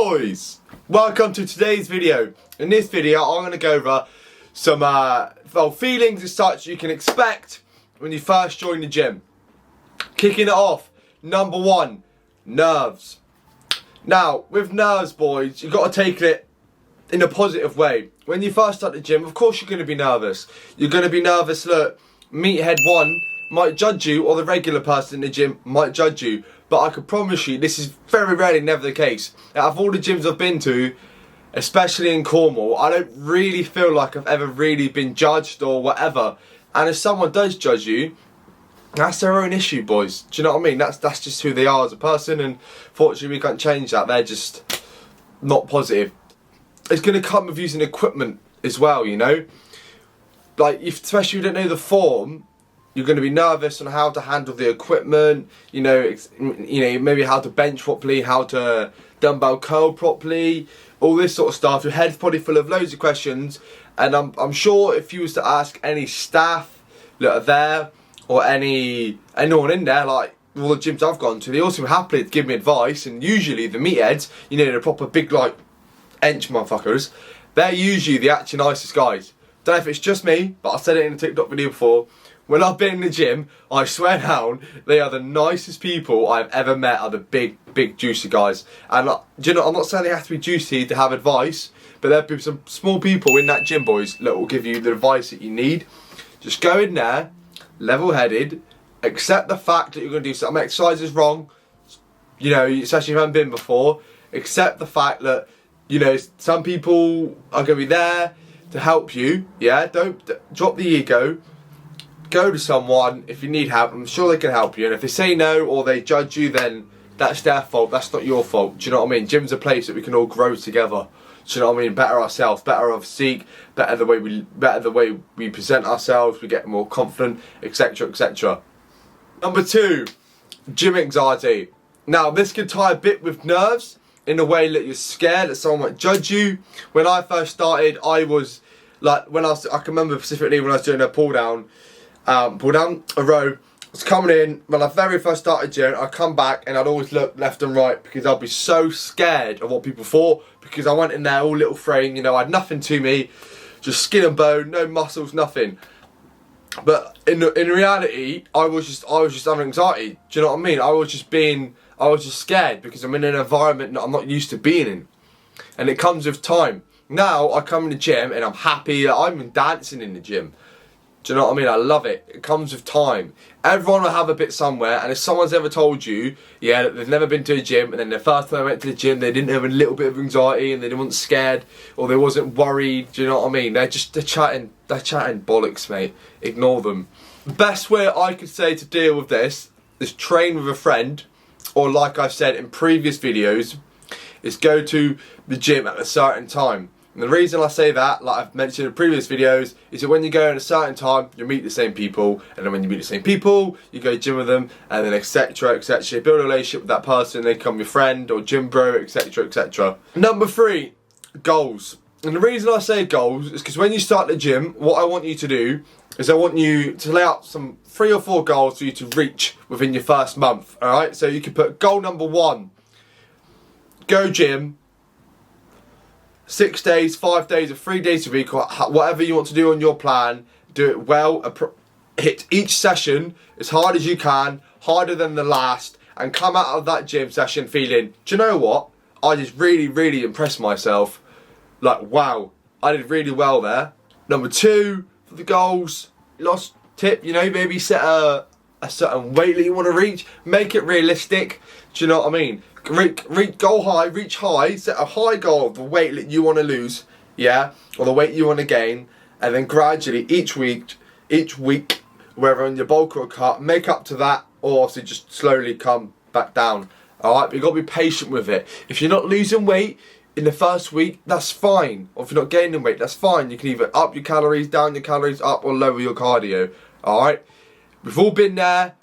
boys, welcome to today's video. In this video I'm going to go over some feelings and such you can expect when you first join the gym. Kicking it off, number one, nerves. Now with nerves, boys, you've got to take it in a positive way. When you first start the gym, of course you're going to be nervous. You're going to be nervous that meathead one might judge you, or the regular person in the gym might judge you. But I can promise you, this is very rarely never the case. Out of all the gyms I've been to, especially in Cornwall, I don't really feel like I've ever really been judged or whatever. And if someone does judge you, that's their own issue, boys. Do you know what I mean? That's just who they are as a person, and fortunately we can't change that. They're just not positive. It's going to come with using equipment as well, you know? Like, especially if you don't know the form, you're going to be nervous on how to handle the equipment, you know, maybe how to bench properly, how to dumbbell curl properly, all this sort of stuff. Your head's probably full of loads of questions, and I'm sure if you was to ask any staff that are there, or anyone in there, like all the gyms I've gone to, they also happily give me advice. And usually the meatheads, you know, the proper big like hench motherfuckers, they're usually the actually nicest guys. Don't know if it's just me, but I said it in a TikTok video before. When I've been in the gym, I swear down, they are the nicest people I've ever met. Are the big juicy guys. And do you know, I'm not saying they have to be juicy to have advice, but there'll be some small people in that gym, boys, that will give you the advice that you need. Just go in there, level-headed, accept the fact that you're going to do some exercises wrong, you know, especially if you haven't been before. Accept the fact that, you know, some people are going to be there to help you, yeah? Don't drop the ego. Go to someone if you need help. I'm sure they can help you, and if they say no or they judge you, then that's their fault, that's not your fault. Do you know what I mean? Gym's a place that we can all grow together. Do you know what I mean? Better ourselves, better our physique, better the way we present ourselves, we get more confident, etc, etc. Number two, gym anxiety. Now this can tie a bit with nerves in a way that you're scared that someone might judge you. When I first started, I was like, I can remember specifically when I was doing a pull down a row. I was coming in, when I very first started gym, I'd come back and I'd always look left and right because I'd be so scared of what people thought, because I went in there all little frame, you know, I had nothing to me, just skin and bone, no muscles, nothing. But in reality, I was just having anxiety. Do you know what I mean? I was just scared because I'm in an environment that I'm not used to being in. And it comes with time. Now I come in the gym and I'm happy, I'm dancing in the gym. Do you know what I mean? I love it. It comes with time. Everyone will have a bit somewhere, and if someone's ever told you, yeah, that they've never been to a gym, and then the first time they went to the gym, they didn't have a little bit of anxiety, and they weren't scared, or they wasn't worried, do you know what I mean? They're chatting bollocks, mate. Ignore them. The best way I could say to deal with this is train with a friend, or like I've said in previous videos, is go to the gym at a certain time. And the reason I say that, like I've mentioned in previous videos, is that when you go at a certain time, you meet the same people, and then when you meet the same people, you go gym with them, and then etc, etc. You build a relationship with that person, they become your friend or gym bro, etc, etc. Number three, goals. And the reason I say goals is because when you start the gym, what I want you to do is I want you to lay out some 3 or 4 goals for you to reach within your first month, alright? So you can put goal number 1, go gym 6 days, 5 days, or 3 days a week, or whatever you want to do on your plan. Do it well. Hit each session as hard as you can, harder than the last, and come out of that gym session feeling, do you know what? I just really impressed myself. Like, wow, I did really well there. Number 2 for the goals, last tip, you know, maybe set a certain weight that you want to reach. Make it realistic. Do you know what I mean? Go high, reach high, set a high goal of the weight that you want to lose, yeah, or the weight you want to gain, and then gradually each week, whether in your bulk or cut, make up to that, or obviously just slowly come back down. Alright, but you've got to be patient with it. If you're not losing weight in the first week, that's fine. Or if you're not gaining weight, that's fine. You can either up your calories, down your calories, up or lower your cardio. Alright? We've all been there.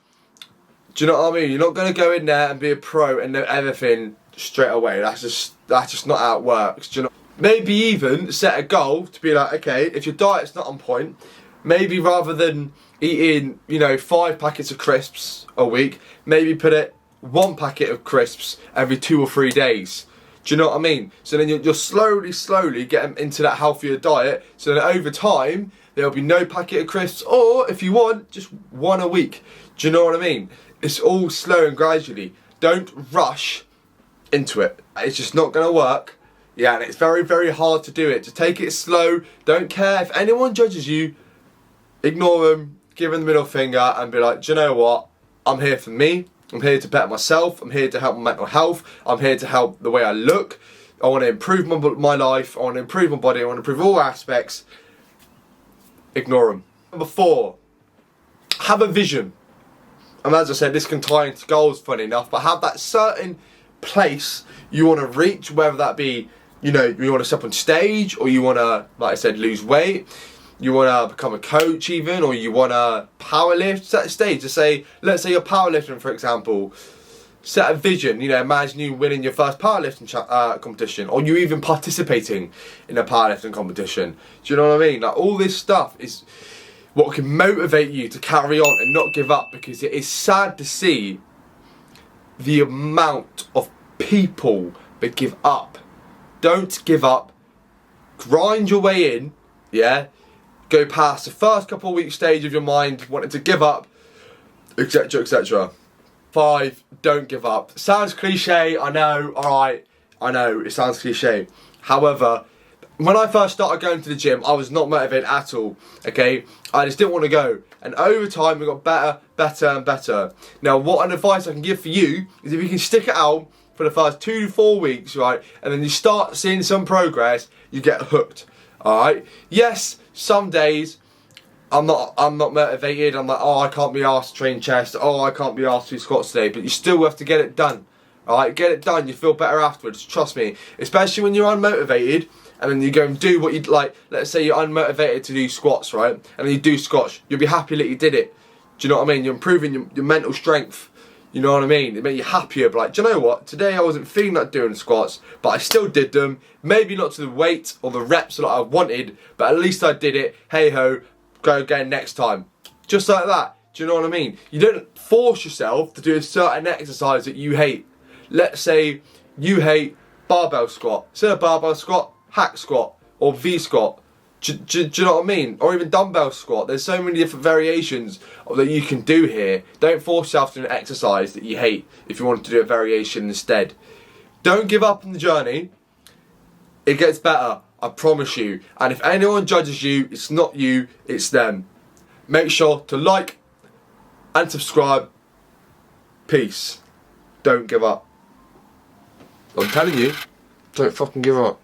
Do you know what I mean? You're not going to go in there and be a pro and know everything straight away. That's just not how it works. Do you know? Maybe even set a goal to be like, okay, if your diet's not on point, maybe rather than eating, you know, 5 packets of crisps a week, maybe put it 1 packet of crisps every 2 or 3 days. Do you know what I mean? So then you're slowly getting into that healthier diet. So then over time, there'll be no packet of crisps, or if you want, just one a week. Do you know what I mean? It's all slow and gradually. Don't rush into it. It's just not going to work. Yeah, and it's very, very hard to do it. Just take it slow. Don't care if anyone judges you. Ignore them. Give them the middle finger and be like, do you know what? I'm here for me. I'm here to better myself. I'm here to help my mental health. I'm here to help the way I look. I want to improve my life. I want to improve my body. I want to improve all aspects. Ignore them. Number 4, have a vision. And as I said, this can tie into goals, funny enough, but have that certain place you want to reach, whether that be, you know, you want to step on stage, or you want to, like I said, lose weight, you want to become a coach even, or you want to powerlift. Set a stage to say, let's say you're powerlifting, for example. Set a vision, you know, imagine you winning your first powerlifting competition, or you even participating in a powerlifting competition. Do you know what I mean? Like, all this stuff is what can motivate you to carry on and not give up, because it is sad to see the amount of people that give up. Don't give up. Grind your way in, yeah? Go past the first couple of weeks stage of your mind wanting to give up, etc, etc. 5, don't give up. Sounds cliche, I know, alright, I know, it sounds cliche. However, when I first started going to the gym, I was not motivated at all, okay? I just didn't want to go. And over time, it got better and better. Now, what an advice I can give for you is if you can stick it out for the first 2 to 4 weeks, right? And then you start seeing some progress, you get hooked, alright? Yes, some days, I'm not motivated. I'm like, oh, I can't be asked to train chest. Oh, I can't be asked to do squats today. But you still have to get it done. Alright, get it done. You feel better afterwards. Trust me. Especially when you're unmotivated and then you go and do what you'd like. Let's say you're unmotivated to do squats, right? And then you do squats. You'll be happy that you did it. Do you know what I mean? You're improving your mental strength. You know what I mean? It made you happier. But like, do you know what? Today I wasn't feeling like doing squats, but I still did them. Maybe not to the weight or the reps that I wanted, but at least I did it. Hey ho. Go again next time. Just like that. Do you know what I mean? You don't force yourself to do a certain exercise that you hate. Let's say you hate barbell squat. Instead of barbell squat, hack squat or V squat. Do you know what I mean? Or even dumbbell squat. There's so many different variations that you can do here. Don't force yourself to do an exercise that you hate if you want to do a variation instead. Don't give up on the journey. It gets better. I promise you. And if anyone judges you, it's not you, it's them. Make sure to like and subscribe. Peace. Don't give up. I'm telling you, don't fucking give up.